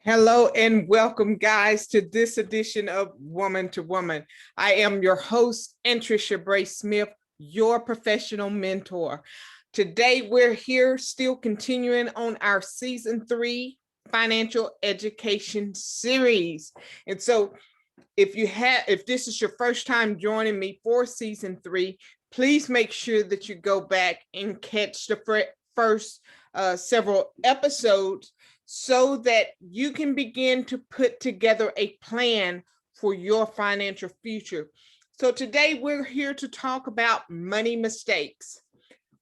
Hello and welcome, guys, to this edition of Woman to Woman. I am your host, Anntricia Bray Smith, your professional mentor. Today, we're here still continuing on our season 3 financial education series. And so if this is your first time joining me for season 3, please make sure that you go back and catch the first several episodes so that you can begin to put together a plan for your financial future. So today we're here to talk about money mistakes.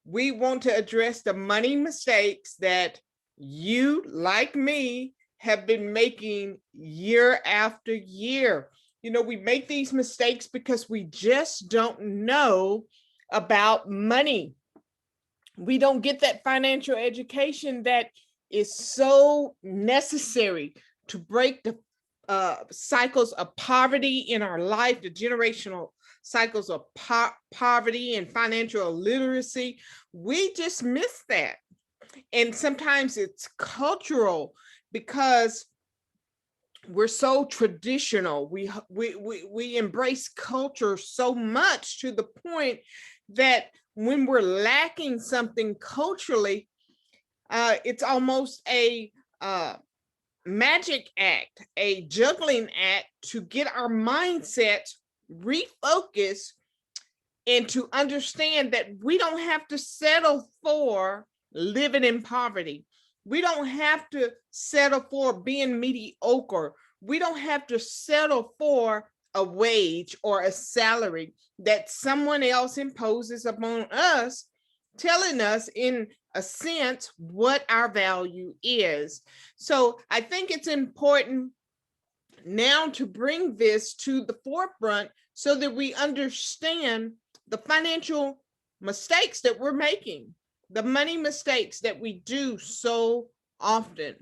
We want to address the money mistakes that you, like me, have been making year after year. You know, we make these mistakes because we just don't know about money. We don't get that financial education that is so necessary to break the cycles of poverty in our life, the generational cycles of poverty and financial illiteracy. We just miss that. And sometimes it's cultural because we're so traditional. We embrace culture so much to the point that when we're lacking something culturally, it's almost a magic act, a juggling act to get our mindset refocused and to understand that we don't have to settle for living in poverty. We don't have to settle for being mediocre. We don't have to settle for a wage or a salary that someone else imposes upon us, telling us in a sense what our value is. So I think it's important now to bring this to the forefront so that we understand the financial mistakes that we're making, the money mistakes that we do so often.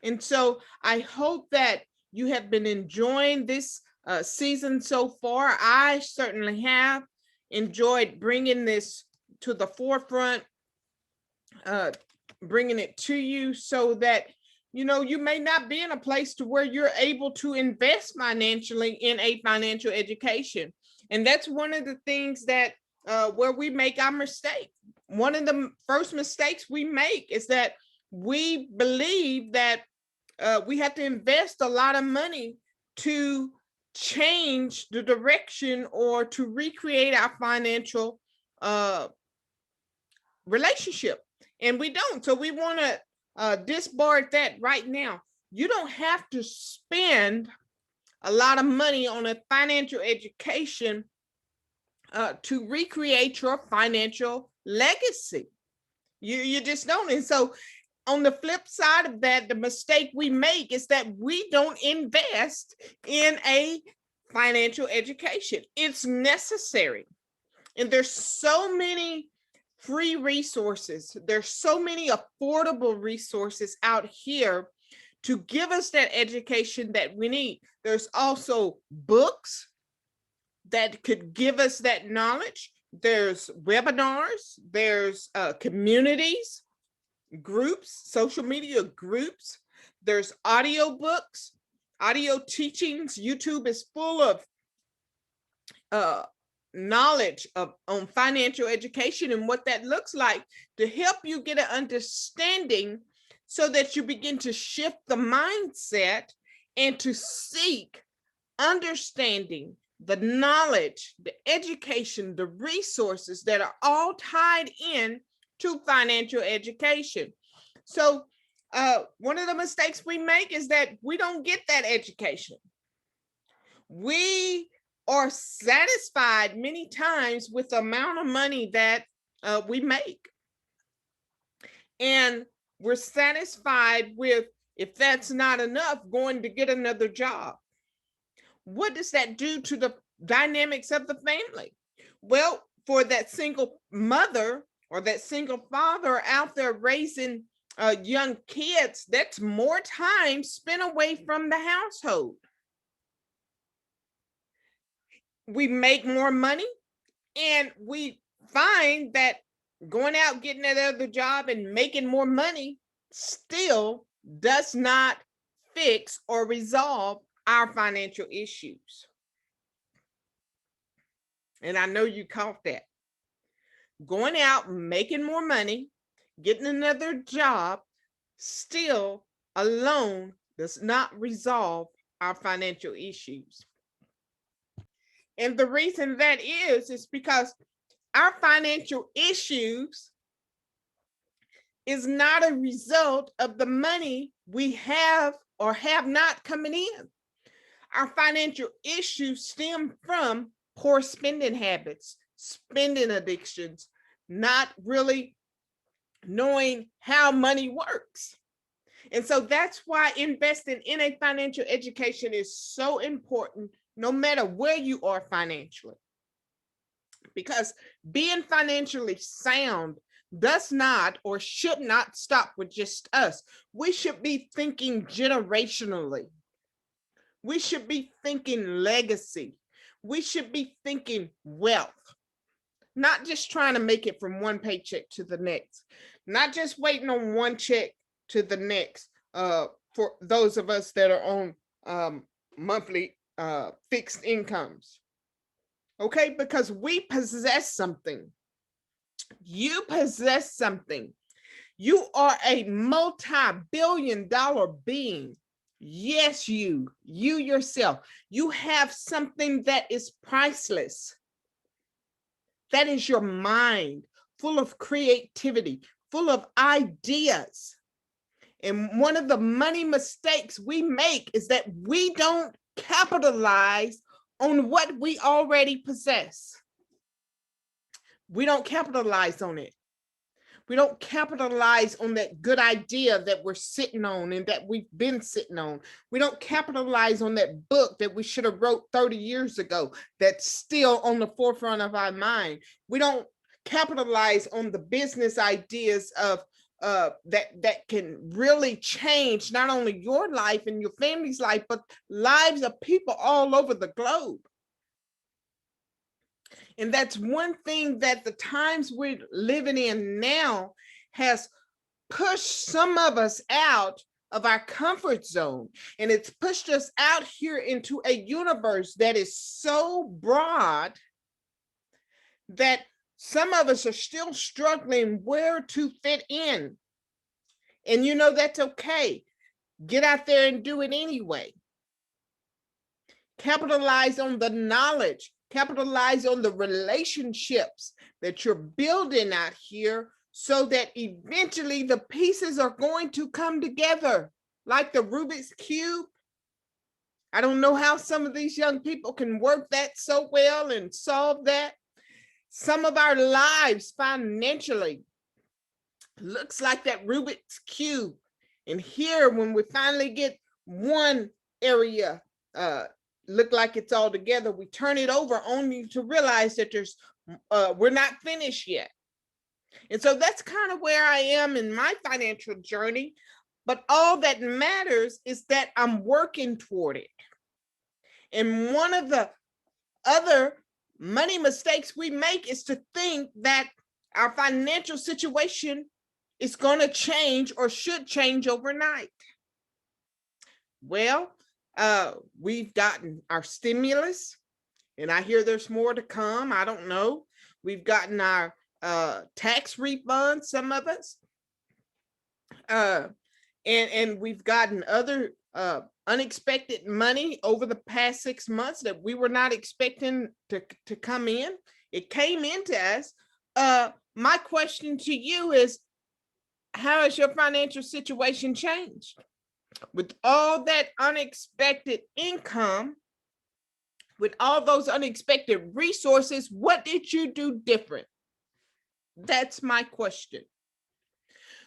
And so I hope that you have been enjoying this season so far. I certainly have enjoyed bringing this to the forefront, bringing it to you so that, you know, you may not be in a place to where you're able to invest financially in a financial education. And that's one of the things that where we make our mistake. One of the first mistakes we make is that we believe that we have to invest a lot of money to change the direction or to recreate our financial relationship. And we don't. So we want to discard that right now. You don't have to spend a lot of money on a financial education to recreate your financial legacy. You just don't. And so on the flip side of that, the mistake we make is that we don't invest in a financial education. It's necessary. And there's so many free resources. There's so many affordable resources out here to give us that education that we need. There's also books that could give us that knowledge. There's webinars, there's communities, groups, social media groups, there's audio books, audio teachings. YouTube is full of knowledge on financial education and what that looks like to help you get an understanding so that you begin to shift the mindset and to seek understanding, the knowledge, the education, the resources that are all tied in to financial education. So one of the mistakes we make is that we don't get that education. We are satisfied many times with the amount of money that we make. And we're satisfied with, if that's not enough, going to get another job. What does that do to the dynamics of the family? Well, for that single mother or that single father out there raising young kids, that's more time spent away from the household. We make more money and we find that going out, getting that other job and making more money still does not fix or resolve our financial issues. And I know you caught that. Going out, making more money, getting another job, still alone does not resolve our financial issues. And the reason that is because our financial issues is not a result of the money we have or have not coming in. Our financial issues stem from poor spending habits, spending addictions, not really knowing how money works. And so that's why investing in a financial education is so important, no matter where you are financially. Because being financially sound does not or should not stop with just us. We should be thinking generationally. We should be thinking legacy. We should be thinking wealth, not just trying to make it from one paycheck to the next, not just waiting on one check to the next, for those of us that are on monthly fixed incomes. Okay, because we possess something. You possess something. You are a multi-billion-dollar being. Yes, you yourself, you have something that is priceless. That is your mind, full of creativity, full of ideas. And one of the money mistakes we make is that we don't capitalize on what we already possess. We don't capitalize on it. We don't capitalize on that good idea that we're sitting on and that we've been sitting on. We don't capitalize on that book that we should have wrote 30 years ago that's still on the forefront of our mind. We don't capitalize on the business ideas of that can really change not only your life and your family's life, but lives of people all over the globe. And that's one thing that the times we're living in now has pushed some of us out of our comfort zone. And it's pushed us out here into a universe that is so broad that some of us are still struggling where to fit in. And you know, that's okay. Get out there and do it anyway. Capitalize on the knowledge. Capitalize on the relationships that you're building out here so that eventually the pieces are going to come together like the Rubik's Cube. I don't know how some of these young people can work that so well and solve that. Some of our lives financially looks like that Rubik's Cube. And here, when we finally get one area look like it's all together, we turn it over only to realize that we're not finished yet. And so that's kind of where I am in my financial journey. But all that matters is that I'm working toward it. And one of the other money mistakes we make is to think that our financial situation is going to change or should change overnight. Well, we've gotten our stimulus, and I hear there's more to come. I don't know. We've gotten our tax refunds, some of us, and we've gotten other unexpected money over the past 6 months that we were not expecting to come in. It came into us. My question to you is, how has your financial situation changed? With all that unexpected income, with all those unexpected resources, what did you do different? That's my question.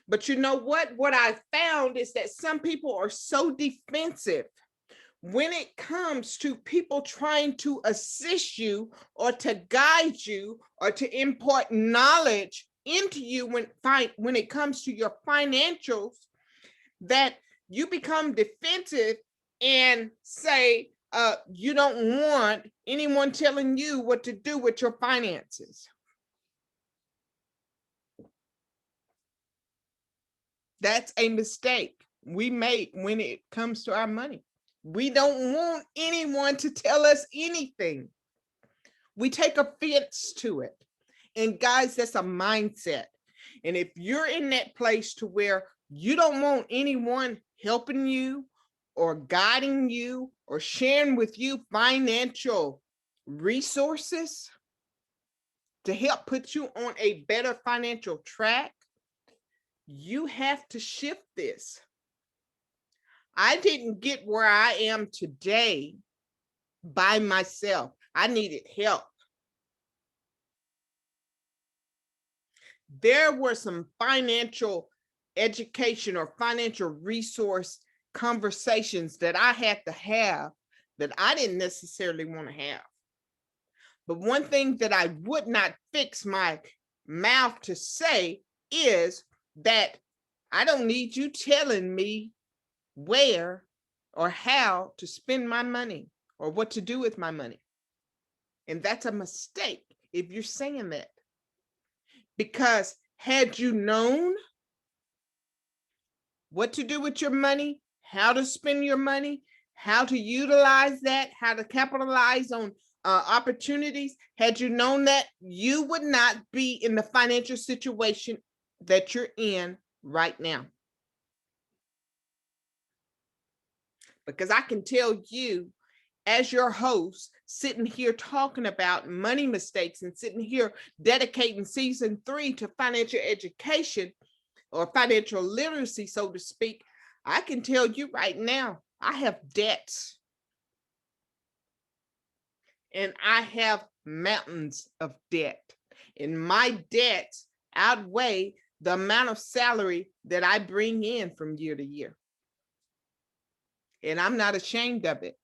But you know what? What I found is that some people are so defensive when it comes to people trying to assist you or to guide you or to impart knowledge into you when it comes to your financials, that you become defensive and say you don't want anyone telling you what to do with your finances. That's a mistake. we make when it comes to our money. We don't want anyone to tell us anything. We take offense to it. And guys, that's a mindset. And if you're in that place to where you don't want anyone helping you or guiding you or sharing with you financial resources to help put you on a better financial track, you have to shift this. I didn't get where I am today by myself. I needed help. There were some financial education or financial resource conversations that I had to have that I didn't necessarily want to have. But one thing that I would not fix my mouth to say is that I don't need you telling me where or how to spend my money or what to do with my money. And that's a mistake if you're saying that. Because had you known what to do with your money, how to spend your money, how to utilize that, how to capitalize on opportunities, had you known that, you would not be in the financial situation that you're in right now. Because I can tell you, as your host, sitting here talking about money mistakes and sitting here dedicating season 3 to financial education or financial literacy, so to speak, I can tell you right now, I have debts. And I have mountains of debt. And my debts outweigh the amount of salary that I bring in from year to year. And I'm not ashamed of it.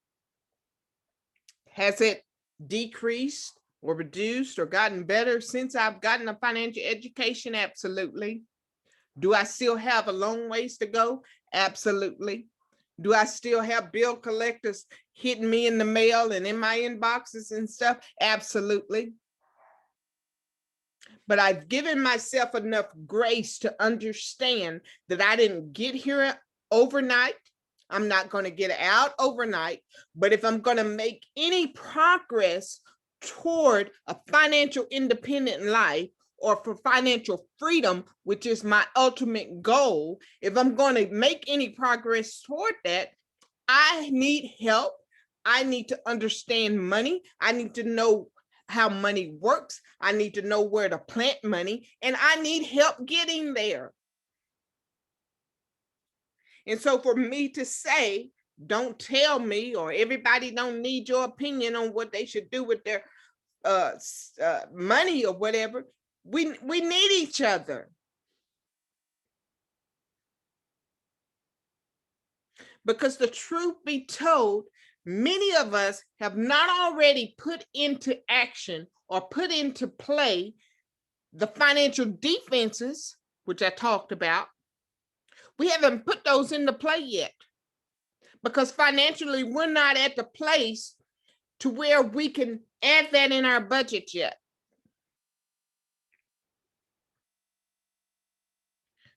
Has it decreased or reduced or gotten better since I've gotten a financial education? Absolutely. Do I still have a long ways to go? Absolutely. Do I still have bill collectors hitting me in the mail and in my inboxes and stuff? Absolutely. But I've given myself enough grace to understand that I didn't get here overnight. I'm not going to get out overnight. But if I'm going to make any progress toward a financial independent life or for financial freedom, which is my ultimate goal, if I'm going to make any progress toward that, I need help. I need to understand money. I need to know how money works. I need to know where to plant money, and I need help getting there. And so for me to say, don't tell me, or everybody don't need your opinion on what they should do with their money or whatever, we need each other. Because the truth be told, many of us have not already put into action or put into play the financial defenses, which I talked about. We haven't put those into play yet because financially we're not at the place to where we can add that in our budget yet.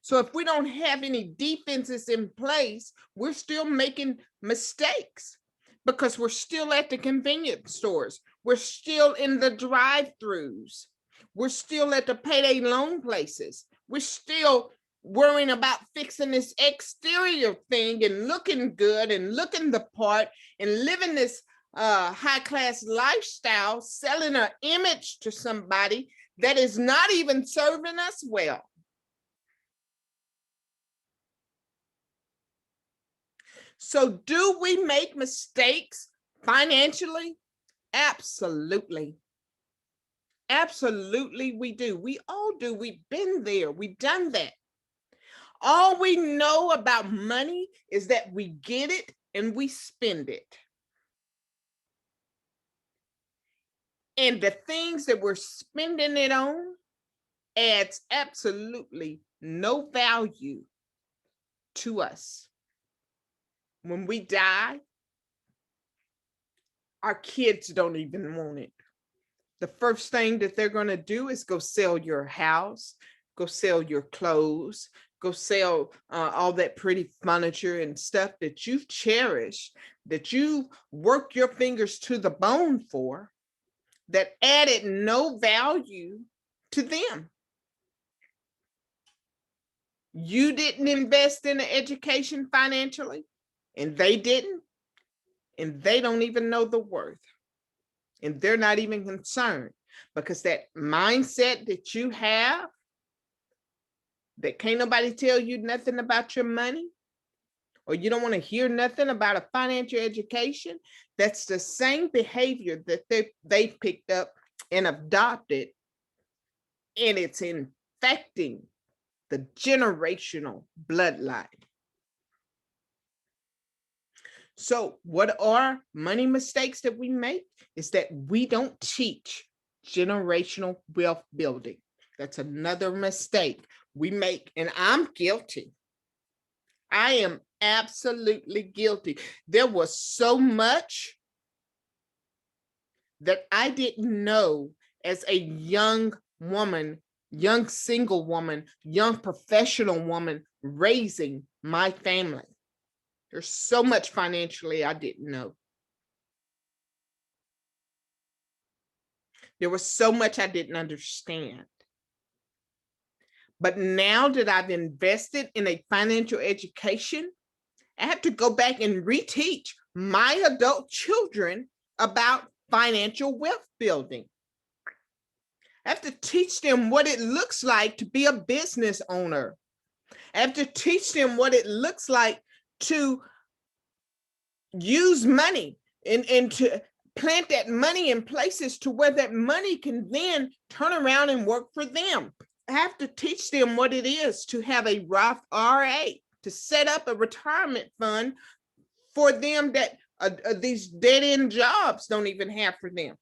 So if we don't have any defenses in place, we're still making mistakes because we're still at the convenience stores. We're still in the drive-throughs. We're still at the payday loan places. We're still worrying about fixing this exterior thing and looking good and looking the part and living this high-class lifestyle, selling an image to somebody that is not even serving us well. So do we make mistakes financially? Absolutely. Absolutely we do. We all do. We've been there. We've done that. All we know about money is that we get it and we spend it. And the things that we're spending it on adds absolutely no value to us. When we die, our kids don't even want it. The first thing that they're going to do is go sell your house, go sell your clothes, go sell all that pretty furniture and stuff that you've cherished, that you work your fingers to the bone for, that added no value to them. You didn't invest in an education financially, and they didn't, and they don't even know the worth, and they're not even concerned, because that mindset that you have, that can't nobody tell you nothing about your money, or you don't want to hear nothing about a financial education, that's the same behavior that they picked up and adopted, and it's infecting the generational bloodline. So what are money mistakes that we make? Is that we don't teach generational wealth building. That's another mistake we make, and I'm guilty. I am absolutely guilty. There was so much that I didn't know as a young woman, young single woman, young professional woman raising my family. There's so much financially I didn't know. There was so much I didn't understand. But now that I've invested in a financial education, I have to go back and reteach my adult children about financial wealth building. I have to teach them what it looks like to be a business owner. I have to teach them what it looks like to use money and to plant that money in places to where that money can then turn around and work for them. I have to teach them what it is to have a Roth IRA, to set up a retirement fund for them that these dead-end jobs don't even have for them.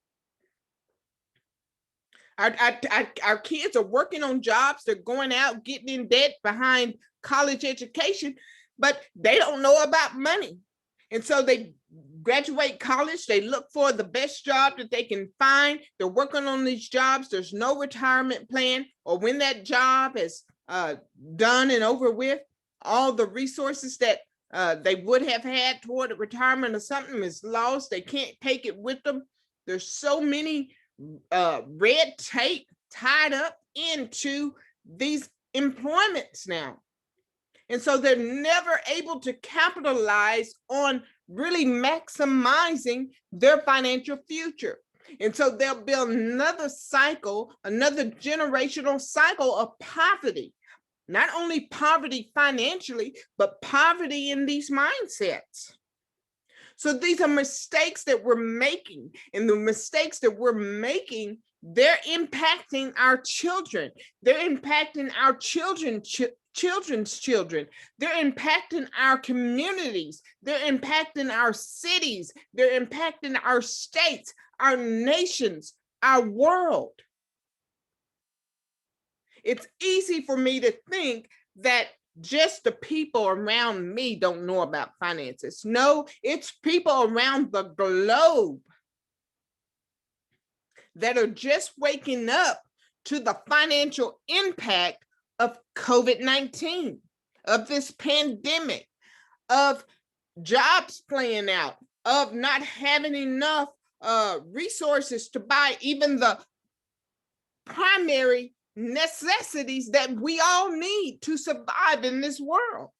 Our kids are working on jobs. They're going out, getting in debt behind college education, but they don't know about money. And so they graduate college, they look for the best job that they can find. They're working on these jobs. There's no retirement plan, or when that job is done and over with, all the resources that they would have had toward a retirement or something is lost. They can't take it with them. There's so many red tape tied up into these employments now. And so they're never able to capitalize on really maximizing their financial future. And so there'll be another cycle, another generational cycle of poverty. Not only poverty financially, but poverty in these mindsets. So these are mistakes that we're making, and the mistakes that we're making, they're impacting our children. They're impacting our children's children. They're impacting our communities. They're impacting our cities. They're impacting our states, our nations, our world. It's easy for me to think that just the people around me don't know about finances. No, it's people around the globe that are just waking up to the financial impact of COVID-19, of this pandemic, of jobs playing out, of not having enough resources to buy even the primary necessities that we all need to survive in this world.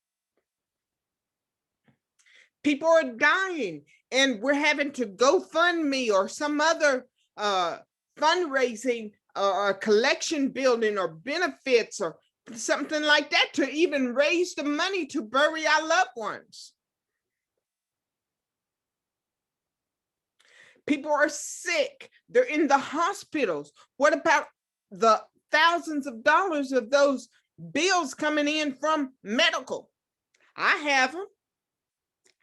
People are dying, and we're having to GoFundMe or some other fundraising or collection building or benefits or something like that to even raise the money to bury our loved ones. People are sick. They're in the hospitals. What about the thousands of dollars of those bills coming in from medical? I have them.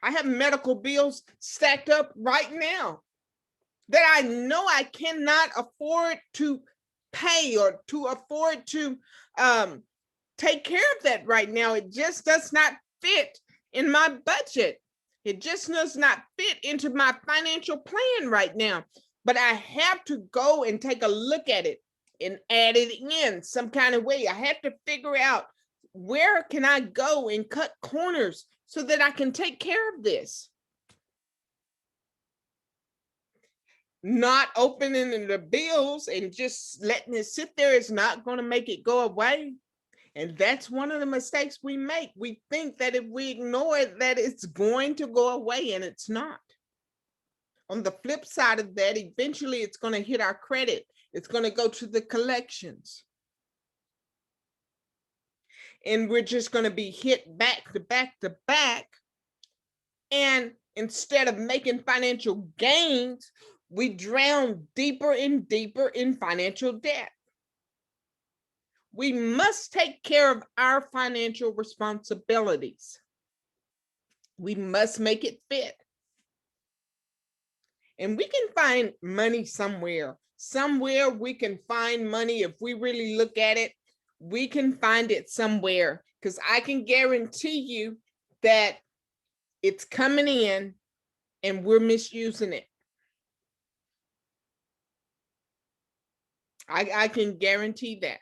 I have medical bills stacked up right now that I know I cannot afford to pay or to afford to take care of that right now. It just does not fit in my budget. It just does not fit into my financial plan right now. But I have to go and take a look at it and add it in some kind of way. I have to figure out where can I go and cut corners so that I can take care of this. Not opening the bills and just letting it sit there is not going to make it go away. And that's one of the mistakes we make. We think that if we ignore it, that it's going to go away, and it's not. On the flip side of that, eventually it's going to hit our credit. It's going to go to the collections. And we're just going to be hit back to back to back. And instead of making financial gains, we drown deeper and deeper in financial debt. We must take care of our financial responsibilities. We must make it fit. And we can find money somewhere. Somewhere we can find money. If we really look at it, we can find it somewhere, because I can guarantee you that it's coming in and we're misusing it. I can guarantee that.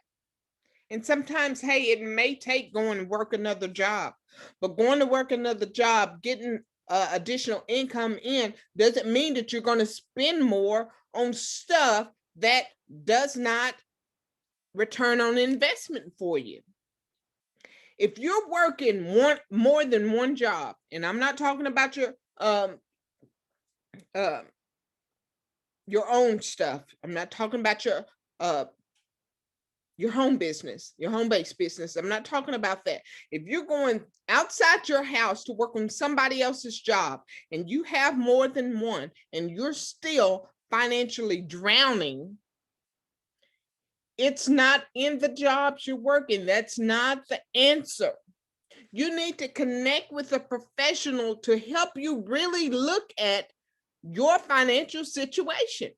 And sometimes, hey, it may take going to work another job, but going to work another job, getting additional income in, doesn't mean that you're going to spend more on stuff that does not return on investment for you. If you're working more than one job, and I'm not talking about your own stuff. I'm not talking about your home business, your home-based business. I'm not talking about that. If you're going outside your house to work on somebody else's job and you have more than one and you're still financially drowning, it's not in the jobs you're working. That's not the answer. You need to connect with a professional to help you really look at your financial situation.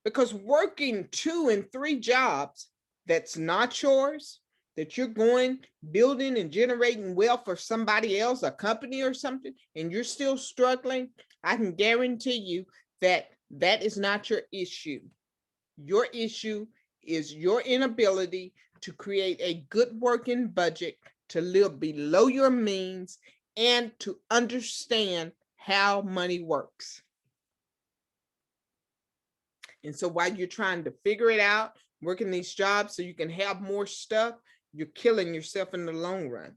Because working 2 and 3 jobs that's not yours, that you're going, building and generating wealth for somebody else, a company or something, and you're still struggling, I can guarantee you that that is not your issue. Your issue is your inability to create a good working budget, to live below your means, and to understand how money works. And so while you're trying to figure it out, working these jobs so you can have more stuff, you're killing yourself in the long run.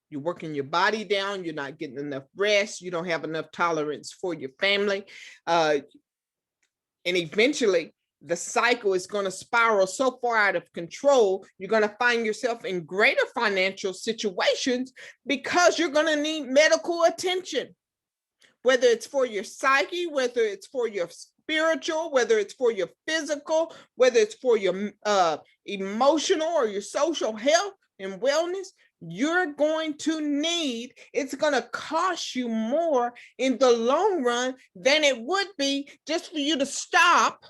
You're working your body down. You're not getting enough rest. You don't have enough tolerance for your family. And eventually, the cycle is going to spiral so far out of control, you're going to find yourself in greater financial situations because you're going to need medical attention, whether it's for your psyche, whether it's for your spiritual, whether it's for your physical, whether it's for your emotional or your social health and wellness. You're going to need, it's going to cost you more in the long run than it would be just for you to stop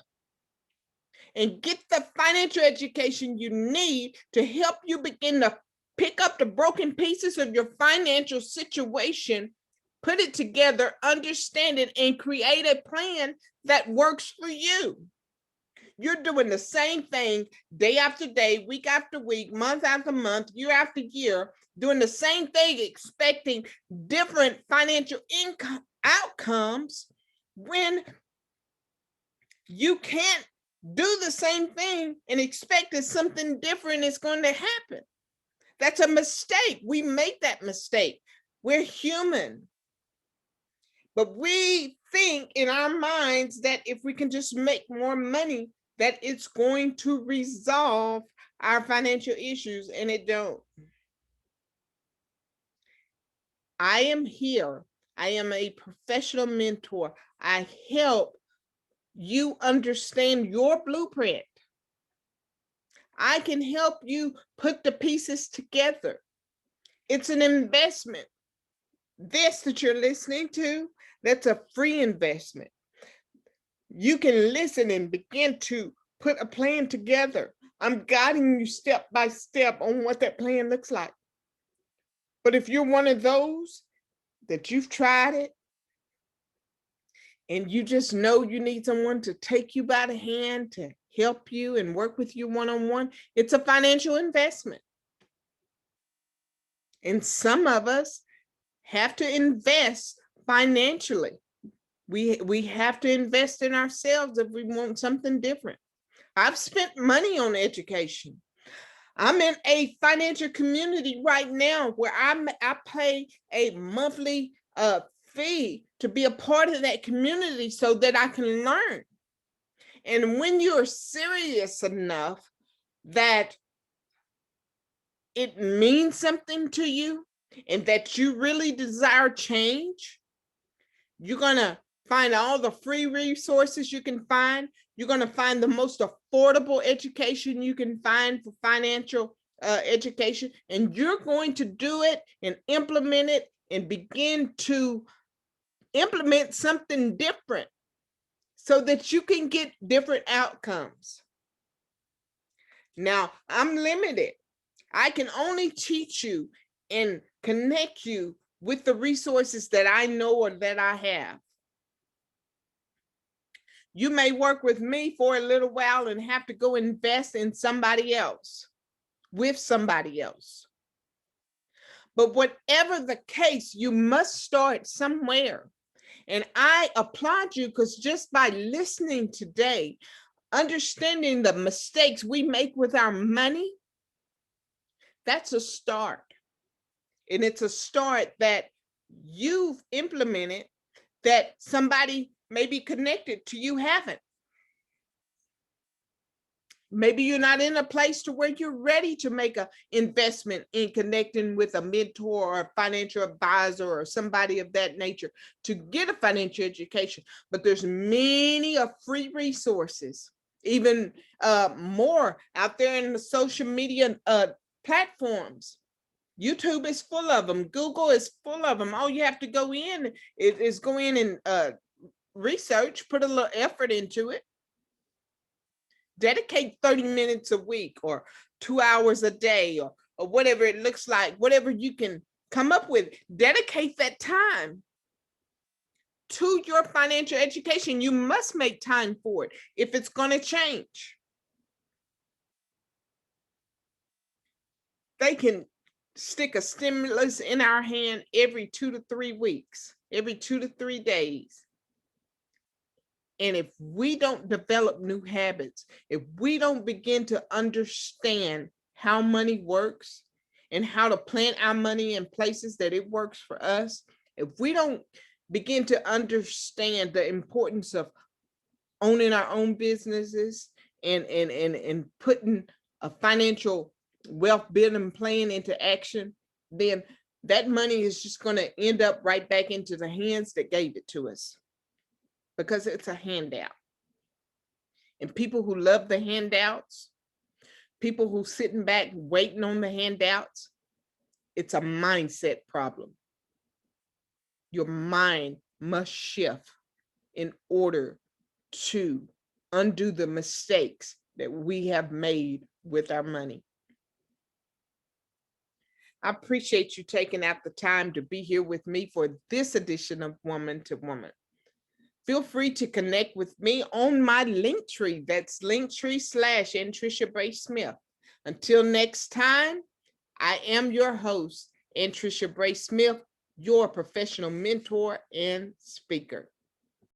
and get the financial education you need to help you begin to pick up the broken pieces of your financial situation, put it together, understand it, and create a plan that works for you. You're doing the same thing day after day, week after week, month after month, year after year, doing the same thing, expecting different financial income outcomes when you can't do the same thing and expect that something different is going to happen. That's a mistake. We make that mistake. We're human. But we think in our minds that if we can just make more money, that it's going to resolve our financial issues, and it don't. I am here. I am a professional mentor. I help you understand your blueprint. I can help you put the pieces together. It's an investment. This that you're listening to, that's a free investment. You can listen and begin to put a plan together. I'm guiding you step by step on what that plan looks like. But if you're one of those that you've tried it and you just know you need someone to take you by the hand to help you and work with you one-on-one, it's a financial investment. And some of us have to invest financially. We have to invest in ourselves if we want something different. I've spent money on education. I'm in a financial community right now where I pay a monthly fee to be a part of that community so that I can learn. And when you're serious enough that it means something to you and that you really desire change, you're going to find all the free resources you can find. You're going to find the most affordable education you can find for financial education, and you're going to do it and implement it and begin to implement something different so that you can get different outcomes. Now, I'm limited. I can only teach you and connect you with the resources that I know or that I have. You may work with me for a little while and have to go invest in somebody else, with somebody else. But whatever the case, you must start somewhere. And I applaud you because just by listening today, understanding the mistakes we make with our money, that's a start. And it's a start that you've implemented that somebody may be connected to you haven't. Maybe you're not in a place to where you're ready to make an investment in connecting with a mentor or a financial advisor or somebody of that nature to get a financial education. But there's many free resources, even more out there in the social media platforms. YouTube is full of them. Google is full of them. All you have to go in is go in and research, put a little effort into it. Dedicate 30 minutes a week or 2 hours a day or whatever it looks like, whatever you can come up with. Dedicate that time to your financial education. You must make time for it if it's going to change. They can stick a stimulus in our hand every 2 to 3 weeks, every 2 to 3 days. And if we don't develop new habits, if we don't begin to understand how money works and how to plant our money in places that it works for us, if we don't begin to understand the importance of owning our own businesses and putting a financial wealth building plan into action, then that money is just going to end up right back into the hands that gave it to us, because it's a handout. And people who love the handouts, people who sitting back waiting on the handouts, it's a mindset problem. Your mind must shift in order to undo the mistakes that we have made with our money. I appreciate you taking out the time to be here with me for this edition of Woman to Woman. Feel free to connect with me on my Linktree. That's Linktree/Anntricia Bray Smith. Until next time, I am your host, Anntricia Bray Smith, your professional mentor and speaker.